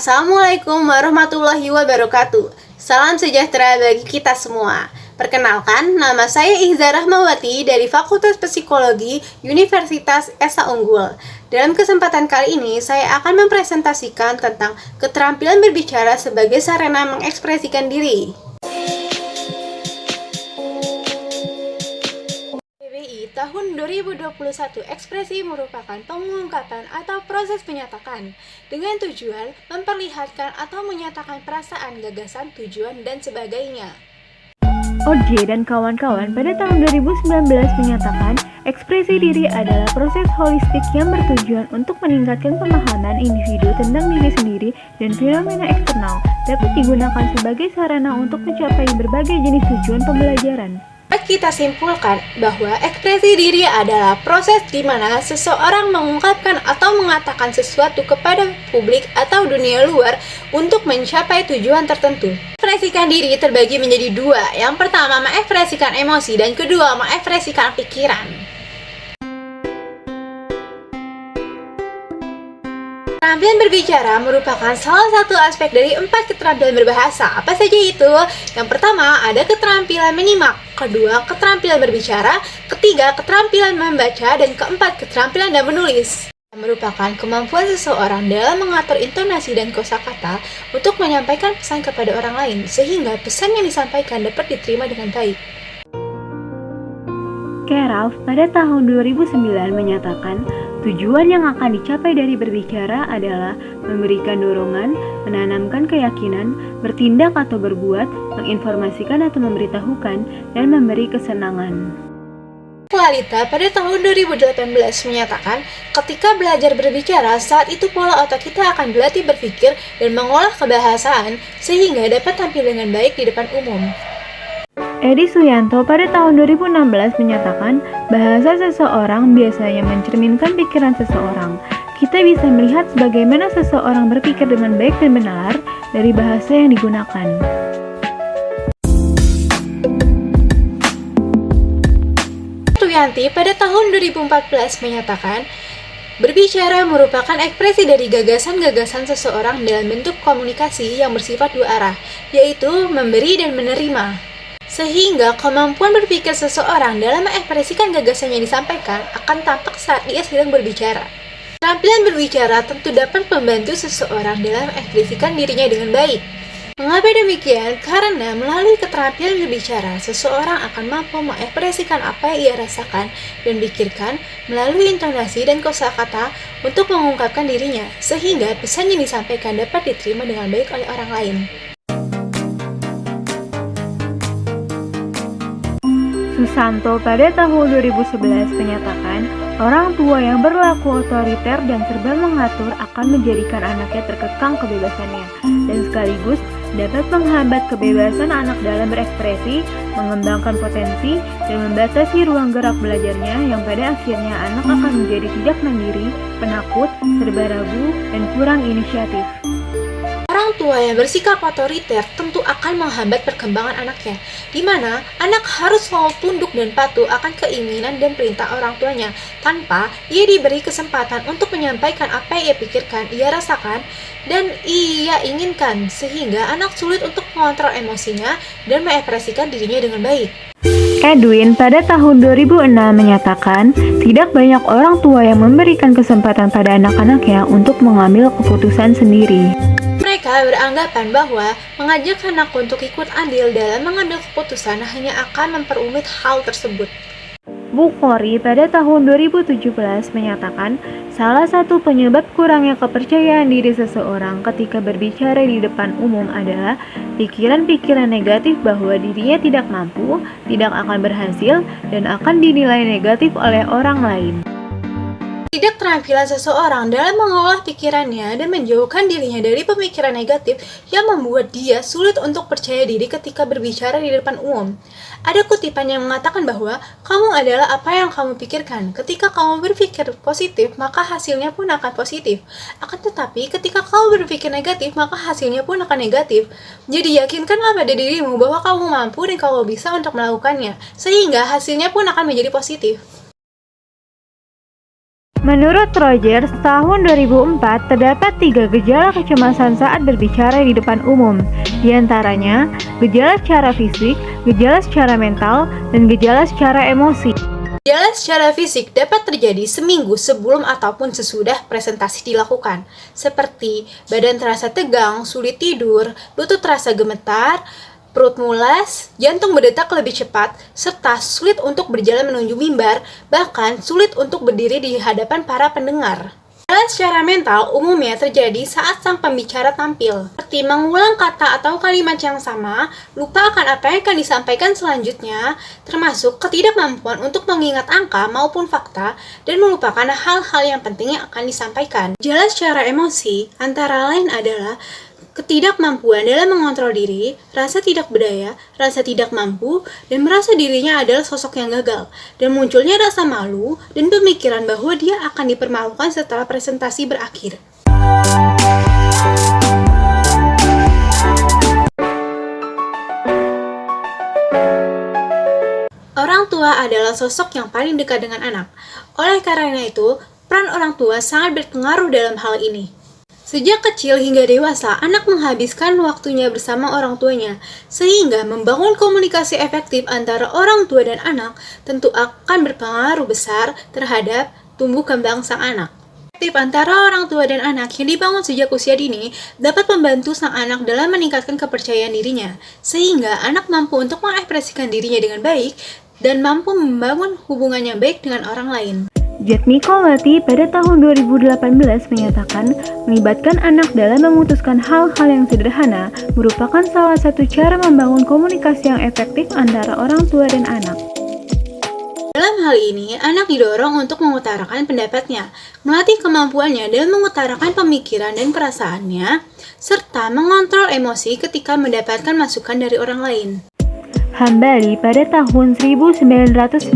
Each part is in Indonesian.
Assalamualaikum warahmatullahi wabarakatuh. Salam sejahtera bagi kita semua. Perkenalkan, nama saya Ihza Rahmawati dari Fakultas Psikologi Universitas Esa Unggul. Dalam kesempatan kali ini, saya akan mempresentasikan tentang keterampilan berbicara sebagai sarana mengekspresikan diri. Tahun 2021, ekspresi merupakan pengungkapan atau proses penyatakan dengan tujuan memperlihatkan atau menyatakan perasaan, gagasan, tujuan, dan sebagainya. OJ dan kawan-kawan pada tahun 2019 menyatakan ekspresi diri adalah proses holistik yang bertujuan untuk meningkatkan pemahaman individu tentang diri sendiri dan fenomena eksternal, dapat digunakan sebagai sarana untuk mencapai berbagai jenis tujuan pembelajaran. Kita simpulkan bahwa ekspresi diri adalah proses di mana seseorang mengungkapkan atau mengatakan sesuatu kepada publik atau dunia luar untuk mencapai tujuan tertentu. Mengekspresikan diri terbagi menjadi dua. Yang pertama, mengekspresikan emosi, dan kedua, mengekspresikan pikiran. Keterampilan berbicara merupakan salah satu aspek dari 4 keterampilan berbahasa. Apa saja itu? Yang pertama, ada keterampilan menyimak. Kedua, keterampilan berbicara. Ketiga, keterampilan membaca. Dan keempat, keterampilan dan menulis. Merupakan kemampuan seseorang dalam mengatur intonasi dan kosakata untuk menyampaikan pesan kepada orang lain, sehingga pesan yang disampaikan dapat diterima dengan baik. Ralph pada tahun 2009 menyatakan, tujuan yang akan dicapai dari berbicara adalah memberikan dorongan, menanamkan keyakinan, bertindak atau berbuat, menginformasikan atau memberitahukan, dan memberi kesenangan. Lalita pada tahun 2018 menyatakan, ketika belajar berbicara, saat itu pola otak kita akan berlatih berpikir dan mengolah kebahasaan sehingga dapat tampil dengan baik di depan umum. Edi Suyanto pada tahun 2016 menyatakan, bahasa seseorang biasanya mencerminkan pikiran seseorang. Kita bisa melihat bagaimana seseorang berpikir dengan baik dan benar dari bahasa yang digunakan. Tuyanti pada tahun 2014 menyatakan, berbicara merupakan ekspresi dari gagasan-gagasan seseorang dalam bentuk komunikasi yang bersifat dua arah, yaitu memberi dan menerima. Sehingga kemampuan berpikir seseorang dalam mengekspresikan gagasan yang disampaikan akan tampak saat dia sedang berbicara. Keterampilan berbicara tentu dapat membantu seseorang dalam mengekspresikan dirinya dengan baik. Mengapa demikian? Karena melalui keterampilan berbicara, seseorang akan mampu mengekspresikan apa yang ia rasakan dan pikirkan melalui intonasi dan kosakata untuk mengungkapkan dirinya, sehingga pesan yang disampaikan dapat diterima dengan baik oleh orang lain. Susanto pada tahun 2011 menyatakan, orang tua yang berlaku otoriter dan serba mengatur akan menjadikan anaknya terkekang kebebasannya dan sekaligus dapat menghambat kebebasan anak dalam berekspresi, mengembangkan potensi, dan membatasi ruang gerak belajarnya yang pada akhirnya anak akan menjadi tidak mandiri, penakut, serba ragu, dan kurang inisiatif. Orang tua yang bersikap otoriter tentu akan menghambat perkembangan anaknya, di mana anak harus selalu tunduk dan patuh akan keinginan dan perintah orang tuanya, tanpa ia diberi kesempatan untuk menyampaikan apa yang ia pikirkan, ia rasakan, dan ia inginkan, sehingga anak sulit untuk mengontrol emosinya dan mengekspresikan dirinya dengan baik. Edwin pada tahun 2006 menyatakan, tidak banyak orang tua yang memberikan kesempatan pada anak-anaknya untuk mengambil keputusan sendiri. Mereka beranggapan bahwa mengajak anak untuk ikut andil dalam mengambil keputusan hanya akan memperumit hal tersebut. Bukhari pada tahun 2017 menyatakan, salah satu penyebab kurangnya kepercayaan diri seseorang ketika berbicara di depan umum adalah pikiran-pikiran negatif bahwa dirinya tidak mampu, tidak akan berhasil, dan akan dinilai negatif oleh orang lain. Tidak keterampilan seseorang dalam mengolah pikirannya dan menjauhkan dirinya dari pemikiran negatif yang membuat dia sulit untuk percaya diri ketika berbicara di depan umum. Ada kutipan yang mengatakan bahwa kamu adalah apa yang kamu pikirkan. Ketika kamu berpikir positif, maka hasilnya pun akan positif. Akan tetapi, ketika kamu berpikir negatif, maka hasilnya pun akan negatif. Jadi yakinkanlah pada dirimu bahwa kamu mampu dan kamu bisa untuk melakukannya, sehingga hasilnya pun akan menjadi positif. Menurut Rogers, tahun 2004 terdapat 3 gejala kecemasan saat berbicara di depan umum. Di antaranya, gejala secara fisik, gejala secara mental, dan gejala secara emosi. Gejala secara fisik dapat terjadi seminggu sebelum ataupun sesudah presentasi dilakukan, seperti badan terasa tegang, sulit tidur, lutut terasa gemetar, perut mulas, jantung berdetak lebih cepat, serta sulit untuk berjalan menuju mimbar, bahkan sulit untuk berdiri di hadapan para pendengar. Gejala secara mental umumnya terjadi saat sang pembicara tampil, seperti mengulang kata atau kalimat yang sama, lupa akan apa yang akan disampaikan selanjutnya, termasuk ketidakmampuan untuk mengingat angka maupun fakta, dan melupakan hal-hal yang penting yang akan disampaikan. Gejala secara emosi antara lain adalah ketidakmampuan dalam mengontrol diri, rasa tidak berdaya, rasa tidak mampu, dan merasa dirinya adalah sosok yang gagal, dan munculnya rasa malu dan pemikiran bahwa dia akan dipermalukan setelah presentasi berakhir. Orang tua adalah sosok yang paling dekat dengan anak. Oleh karena itu, peran orang tua sangat berpengaruh dalam hal ini. Sejak kecil hingga dewasa, anak menghabiskan waktunya bersama orang tuanya, sehingga membangun komunikasi efektif antara orang tua dan anak tentu akan berpengaruh besar terhadap tumbuh kembang sang anak. Efektif antara orang tua dan anak yang dibangun sejak usia dini dapat membantu sang anak dalam meningkatkan kepercayaan dirinya, sehingga anak mampu untuk mengekspresikan dirinya dengan baik dan mampu membangun hubungan yang baik dengan orang lain. Jatmiko-Wati pada tahun 2018 menyatakan melibatkan anak dalam memutuskan hal-hal yang sederhana merupakan salah satu cara membangun komunikasi yang efektif antara orang tua dan anak. Dalam hal ini, anak didorong untuk mengutarakan pendapatnya, melatih kemampuannya dalam mengutarakan pemikiran dan perasaannya, serta mengontrol emosi ketika mendapatkan masukan dari orang lain. Hambali pada tahun 1995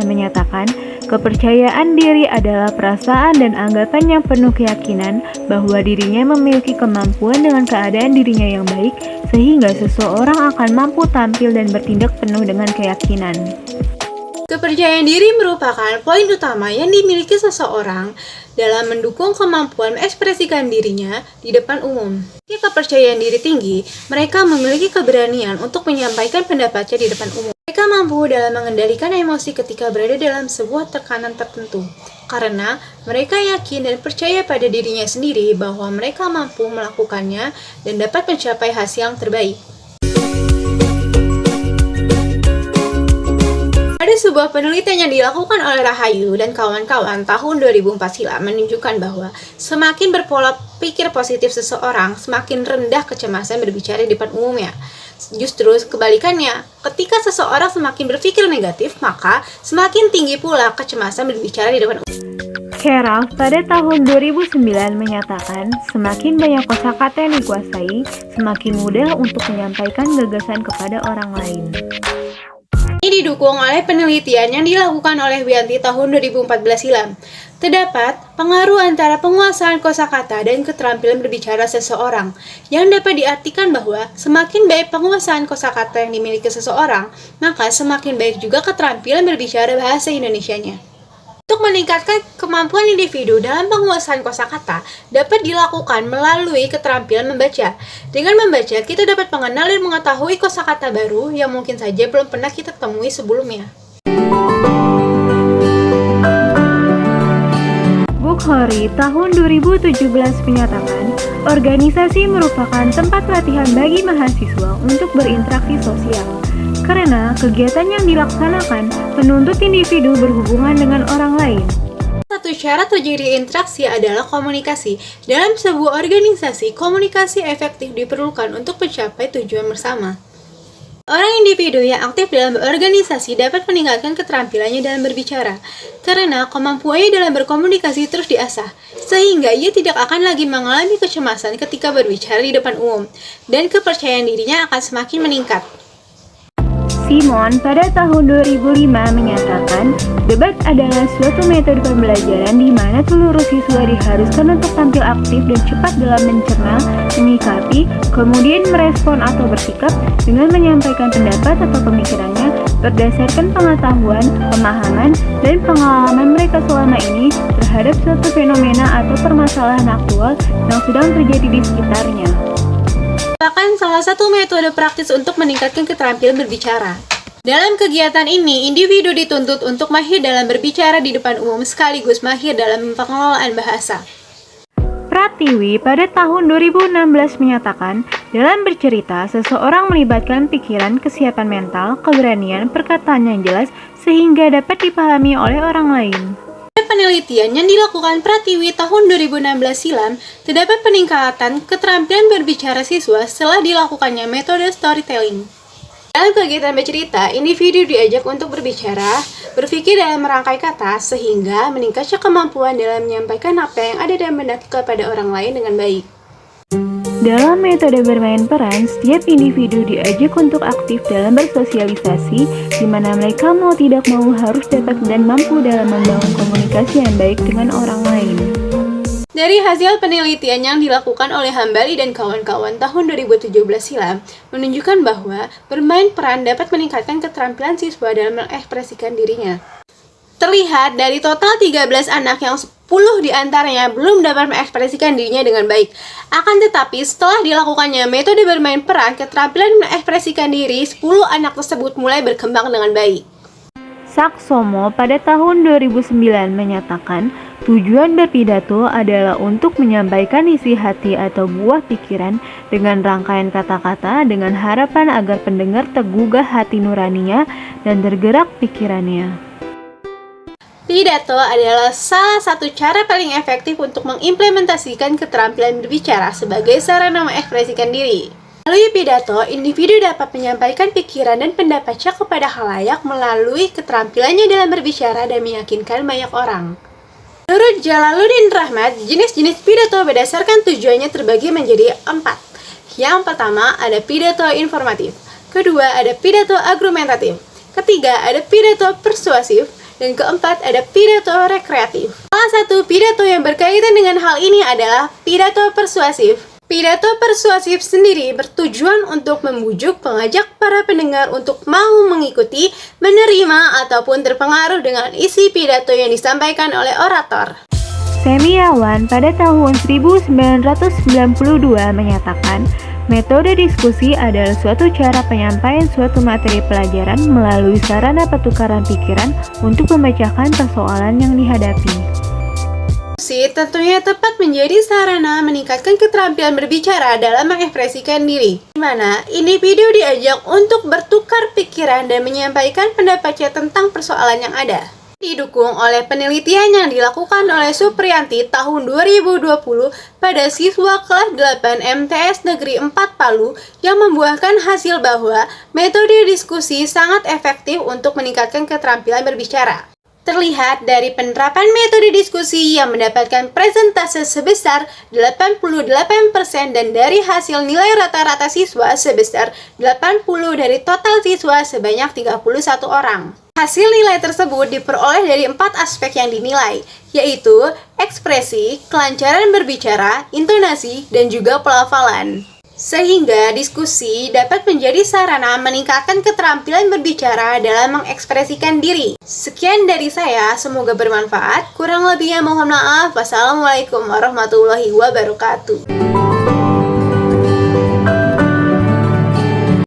menyatakan kepercayaan diri adalah perasaan dan anggapan yang penuh keyakinan bahwa dirinya memiliki kemampuan dengan keadaan dirinya yang baik sehingga seseorang akan mampu tampil dan bertindak penuh dengan keyakinan. Kepercayaan diri merupakan poin utama yang dimiliki seseorang dalam mendukung kemampuan mengekspresikan dirinya di depan umum. Jika kepercayaan diri tinggi, mereka memiliki keberanian untuk menyampaikan pendapatnya di depan umum. Mereka mampu dalam mengendalikan emosi ketika berada dalam sebuah tekanan tertentu, karena mereka yakin dan percaya pada dirinya sendiri bahwa mereka mampu melakukannya dan dapat mencapai hasil yang terbaik. Ada sebuah penelitian yang dilakukan oleh Rahayu dan kawan-kawan tahun 2004 silam menunjukkan bahwa semakin berpola pikir positif seseorang, semakin rendah kecemasan berbicara di depan umumnya. Justru kebalikannya, ketika seseorang semakin berpikir negatif, maka semakin tinggi pula kecemasan berbicara di depan umum. Carroll pada tahun 2009 menyatakan semakin banyak kosakata yang dikuasai, semakin mudah untuk menyampaikan gagasan kepada orang lain. Ini didukung oleh penelitian yang dilakukan oleh Wianti tahun 2014 silam. Terdapat pengaruh antara penguasaan kosakata dan keterampilan berbicara seseorang, yang dapat diartikan bahwa semakin baik penguasaan kosakata yang dimiliki seseorang, maka semakin baik juga keterampilan berbicara bahasa Indonesianya. Untuk meningkatkan kemampuan individu dalam penguasaan kosakata dapat dilakukan melalui keterampilan membaca. Dengan membaca, kita dapat mengenal dan mengetahui kosakata baru yang mungkin saja belum pernah kita temui sebelumnya. Bukhari tahun 2017 menyatakan, organisasi merupakan tempat latihan bagi mahasiswa untuk berinteraksi sosial. Karena kegiatan yang dilaksanakan menuntut individu berhubungan dengan orang lain. Satu cara terjadi interaksi adalah komunikasi. Dalam sebuah organisasi, komunikasi efektif diperlukan untuk mencapai tujuan bersama. Orang individu yang aktif dalam berorganisasi dapat meningkatkan keterampilannya dalam berbicara, karena kemampuannya dalam berkomunikasi terus diasah, sehingga ia tidak akan lagi mengalami kecemasan ketika berbicara di depan umum, dan kepercayaan dirinya akan semakin meningkat. Simon pada tahun 2005 menyatakan, debat adalah suatu metode pembelajaran di mana seluruh siswa diharuskan untuk tampil aktif dan cepat dalam mencerna, menyikapi, kemudian merespon atau bersikap dengan menyampaikan pendapat atau pemikirannya berdasarkan pengetahuan, pemahaman, dan pengalaman mereka selama ini terhadap suatu fenomena atau permasalahan aktual yang sedang terjadi di sekitarnya. Merupakan salah satu metode praktis untuk meningkatkan keterampilan berbicara. Dalam kegiatan ini, individu dituntut untuk mahir dalam berbicara di depan umum sekaligus mahir dalam pengelolaan bahasa. Pratiwi pada tahun 2016 menyatakan, dalam bercerita, seseorang melibatkan pikiran, kesiapan mental, keberanian, perkataan yang jelas, sehingga dapat dipahami oleh orang lain. Pada penelitian yang dilakukan Pratiwi tahun 2016 silam, terdapat peningkatan keterampilan berbicara siswa setelah dilakukannya metode storytelling. Dalam kegiatan bercerita, individu diajak untuk berbicara, berpikir dalam merangkai kata, sehingga meningkatnya kemampuan dalam menyampaikan apa yang ada dalam benak kepada orang lain dengan baik. Dalam metode bermain peran, setiap individu diajak untuk aktif dalam bersosialisasi, di mana mereka mau tidak mau harus dapat dan mampu dalam membangun komunikasi yang baik dengan orang lain. Dari hasil penelitian yang dilakukan oleh Hambali dan kawan-kawan tahun 2017 silam, menunjukkan bahwa bermain peran dapat meningkatkan keterampilan siswa dalam mengekspresikan dirinya. Terlihat dari total 13 anak yang 10 diantaranya belum dapat mengekspresikan dirinya dengan baik. Akan tetapi setelah dilakukannya metode bermain peran, keterampilan mengekspresikan diri 10 anak tersebut mulai berkembang dengan baik. Saksomo pada tahun 2009 menyatakan, tujuan berpidato adalah untuk menyampaikan isi hati atau buah pikiran dengan rangkaian kata-kata dengan harapan agar pendengar tergugah hati nuraninya dan tergerak pikirannya. Pidato adalah salah satu cara paling efektif untuk mengimplementasikan keterampilan berbicara sebagai sarana mengekspresikan diri. Melalui pidato, individu dapat menyampaikan pikiran dan pendapatnya kepada khalayak melalui keterampilannya dalam berbicara dan meyakinkan banyak orang. Menurut Jalaluddin Rahmat, jenis-jenis pidato berdasarkan tujuannya terbagi menjadi 4. Yang pertama ada pidato informatif, kedua ada pidato argumentatif, ketiga ada pidato persuasif, dan keempat ada pidato rekreatif. Salah satu pidato yang berkaitan dengan hal ini adalah pidato persuasif. Pidato persuasif sendiri bertujuan untuk membujuk pengajak para pendengar untuk mau mengikuti, menerima, ataupun terpengaruh dengan isi pidato yang disampaikan oleh orator. Semiawan pada tahun 1992 menyatakan, metode diskusi adalah suatu cara penyampaian suatu materi pelajaran melalui sarana pertukaran pikiran untuk memecahkan persoalan yang dihadapi. Tentunya tepat menjadi sarana meningkatkan keterampilan berbicara dalam mengekspresikan diri, di mana individu diajak untuk bertukar pikiran dan menyampaikan pendapatnya tentang persoalan yang ada. Didukung oleh penelitian yang dilakukan oleh Supriyanti tahun 2020 pada siswa kelas 8 MTS Negeri 4 Palu yang membuahkan hasil bahwa metode diskusi sangat efektif untuk meningkatkan keterampilan berbicara. Terlihat dari penerapan metode diskusi yang mendapatkan presentase sebesar 88% dan dari hasil nilai rata-rata siswa sebesar 80 dari total siswa sebanyak 31 orang. Hasil nilai tersebut diperoleh dari 4 aspek yang dinilai, yaitu ekspresi, kelancaran berbicara, intonasi, dan juga pelafalan. Sehingga diskusi dapat menjadi sarana meningkatkan keterampilan berbicara dalam mengekspresikan diri. Sekian dari saya, semoga bermanfaat. Kurang lebihnya mohon maaf. Wassalamualaikum warahmatullahi wabarakatuh.